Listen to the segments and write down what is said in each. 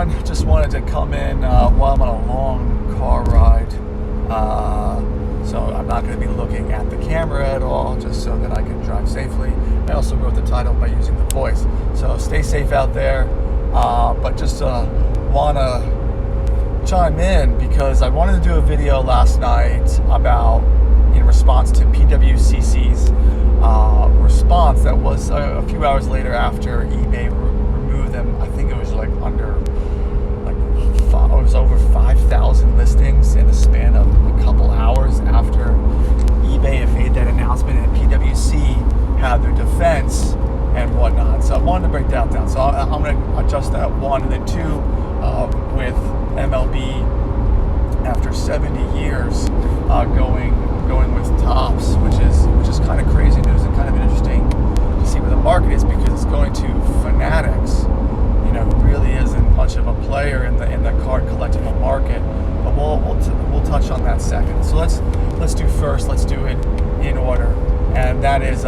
everyone. Just wanted to come in while I'm on a long car ride. So I'm not going to be looking at the camera at all, just so that I can drive safely. I also wrote the title by using the voice. So stay safe out there. But just want to chime in because I wanted to do a video last night about, in response to PWCC's response that was a few hours later after eBay removed them. I think it was like it was over 5,000 listings in the span of a couple hours after eBay had made that announcement, and PWC had their defense and whatnot. So I wanted to break that down. So I'm going to adjust that one, and then two, with MLB after 70 years going with Topps, which is kind of crazy news and kind of interesting to see where the market is, because it's going to Fanatics, who really isn't much of a player in the card collectible market. But we'll touch on that second. So let's do it in order, and that is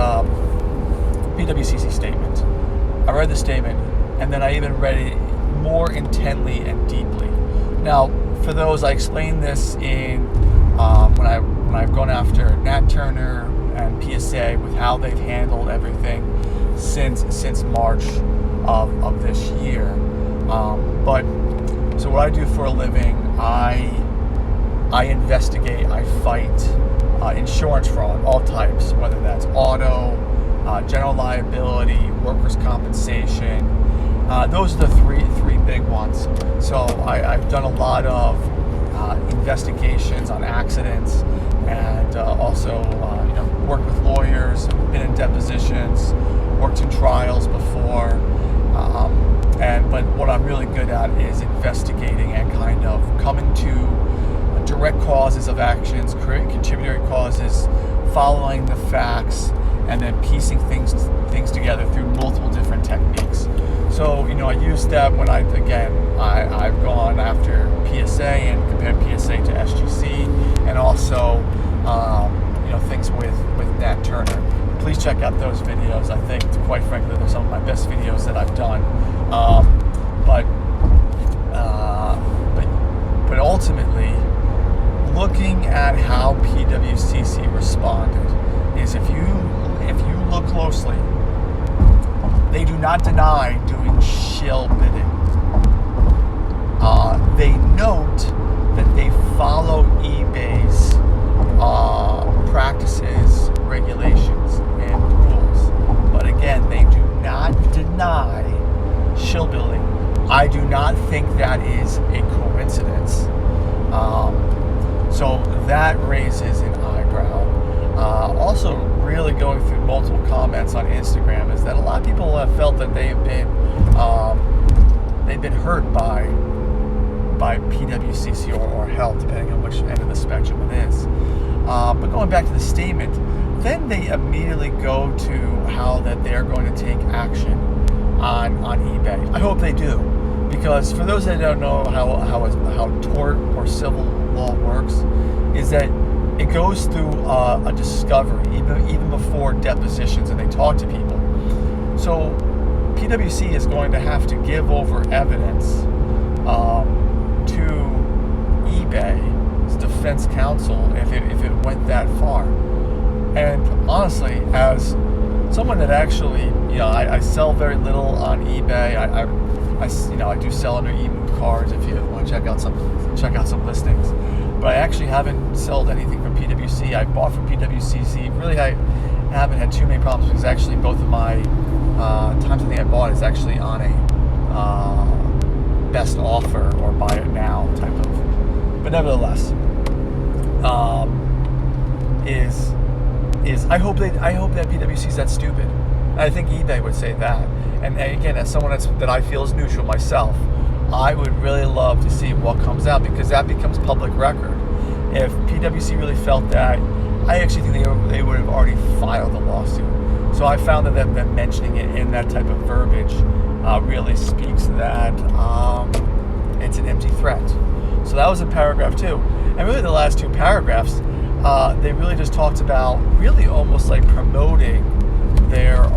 PWCC statement. I read the statement, and then I even read it more intently and deeply. Now, for those, I explained this in when I've gone after Nat Turner and PSA with how they've handled everything since March of this year. But so what I do for a living, I investigate, I fight insurance fraud, all types, whether that's auto, general liability, workers' compensation. Those are the three big ones. So I've done a lot of investigations on accidents, and also worked with lawyers, been in depositions, worked in trials before. But what I'm really good at is investigating and kind of coming to direct causes of actions, contributory causes, following the facts, and then piecing things together through multiple different techniques. So I use that when I've gone after PSA and compared PSA to SGC, and also things with Nat Turner. Please check out those videos. I think, quite frankly, they're some of my best videos that I've done. But ultimately, looking at how PWCC responded is, if you look closely, they do not deny doing shill bidding. They note that they follow eBay's practices, regulations, and rules. But again, they do not deny shill billing. I do not think that is a coincidence. So that raises an eyebrow. Also, really going through multiple comments on Instagram is that a lot of people have felt that they've been hurt by PWCC or help, depending on which end of the spectrum it is. But going back to the statement, then they immediately go to how that they're going to take action on eBay. I hope they do, because for those that don't know how tort or civil law works, is that it goes through a discovery, even before depositions, and they talk to people. So PWC is going to have to give over evidence to eBay's defense counsel if it went that far. And honestly, as someone that actually, I sell very little on eBay. I do sell under eMove cards if you want to check out some listings. But I actually haven't sold anything from PWC. I bought from PWCC. Really, I haven't had too many problems, because actually both of my times I think I bought is actually on a best offer or buy it now type of. But nevertheless, I hope that PWC is that stupid. I think eBay would say that. And again, as someone that I feel is neutral myself, I would really love to see what comes out, because that becomes public record. If PWC really felt that, I actually think they would have already filed the lawsuit. So I found that them mentioning it in that type of verbiage really speaks that it's an empty threat. So that was in paragraph 2. And really the last 2 paragraphs, they really just talked about really almost like promoting their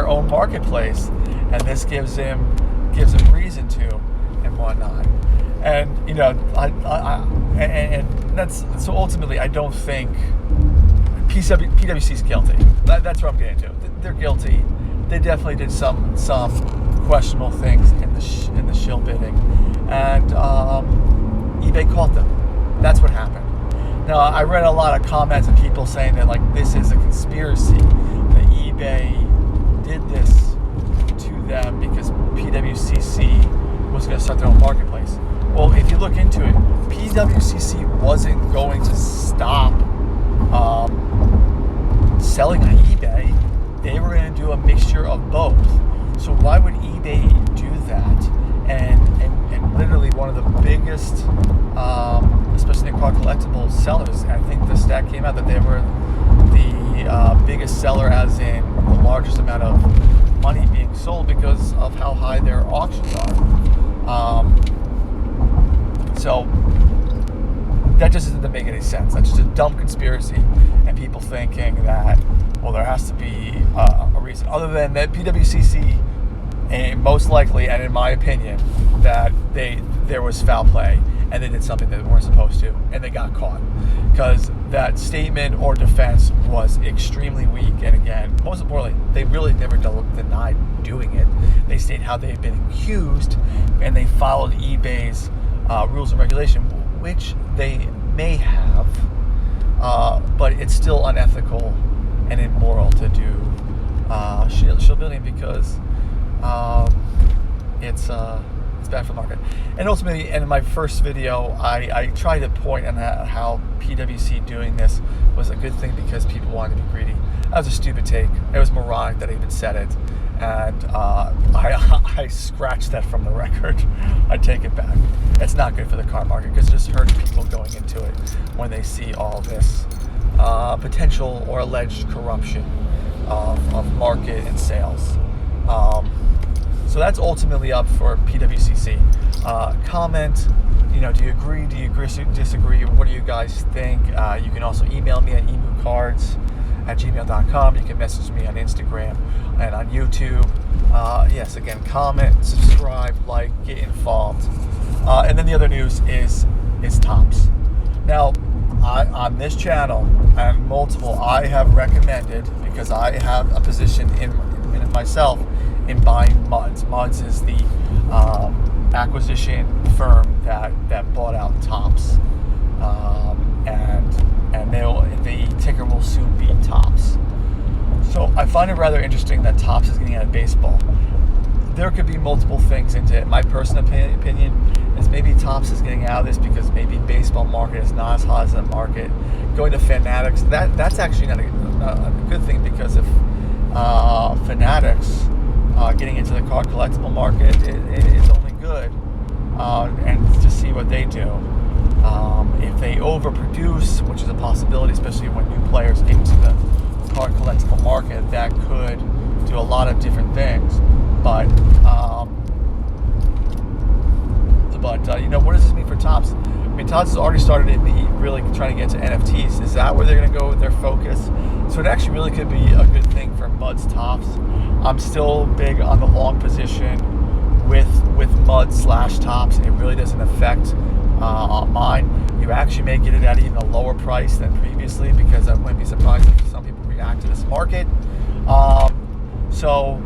own marketplace and this gives him reason to, and whatnot. And and that's so ultimately, I don't think PwC is guilty. That's what I'm getting to. They're guilty. They definitely did some questionable things in the shill bidding, and eBay caught them. That's what happened. Now, I read a lot of comments of people saying that like this is a conspiracy, that eBay did this to them because PwC was going to start their own marketplace. Well, if you look into it, PwC wasn't going to stop selling on eBay. They were going to do a mixture of both. So why would eBay do that? And literally one of the biggest, especially in car collectibles sellers, I think the stat came out that they were the biggest seller, as in the largest amount of money being sold because of how high their auctions are. So that just doesn't make any sense. That's just a dumb conspiracy, and people thinking that, well, there has to be a reason other than that PwC, and most likely, and in my opinion, that there was foul play and they did something that they weren't supposed to, and they got caught, because that statement or defense was extremely weak. And again, most importantly, they really never denied doing it. They stated how they had been accused, and they followed eBay's rules and regulation, which they may have, but it's still unethical and immoral to do shill bidding, because it's bad for the market. And ultimately, in my first video, I tried to point on how PwC doing this was a good thing because people wanted to be greedy. That was a stupid take. It was moronic that I even said it, and I scratched that from the record. I take it back. It's not good for the car market because it just hurts people going into it when they see all this potential or alleged corruption of market and sales. So that's ultimately up for PwC. Comment, do you agree? Do you disagree? What do you guys think? You can also email me at emucards@gmail.com. You can message me on Instagram and on YouTube. Yes, again, comment, subscribe, like, get involved. And then the other news is Topps. Now, on this channel and multiple, I have recommended, because I have a position in myself in buying MUDS. MUDS is the acquisition firm that bought out Topps, and the ticker will soon be Topps. So I find it rather interesting that Topps is getting out of baseball. There could be multiple things into it. My personal opinion is maybe Topps is getting out of this because maybe baseball market is not as hot as the market. Going to Fanatics, that's actually not a good thing, because if Fanatics getting into the car collectible market is only good, and to see what they do. If they overproduce, which is a possibility, especially when new players get into the car collectible market, that could do a lot of different things. But what does this mean for Topps? I mean, Topps has already started really trying to get into NFTs. Is that where they're going to go with their focus? So it actually really could be a good thing for MUDS Topps. I'm still big on the long position with MUDS/Topps. It really doesn't affect mine. You actually may get it at even a lower price than previously, because I wouldn't be surprised if some people react to this market. So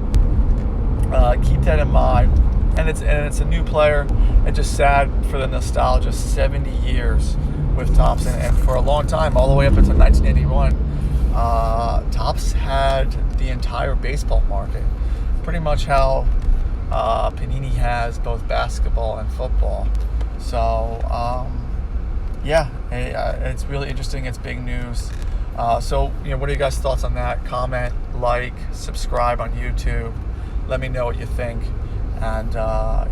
keep that in mind. And it's a new player. It's just sad for the nostalgia. 70 years with Topps, and for a long time, all the way up until 1981, Topps had the entire baseball market. Pretty much how Panini has both basketball and football. So it's really interesting. It's big news. So what are you guys' thoughts on that? Comment, like, subscribe on YouTube. Let me know what you think. And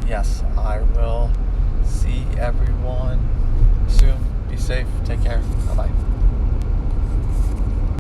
yes, I will see everyone soon. Be safe. Take care. Bye-bye.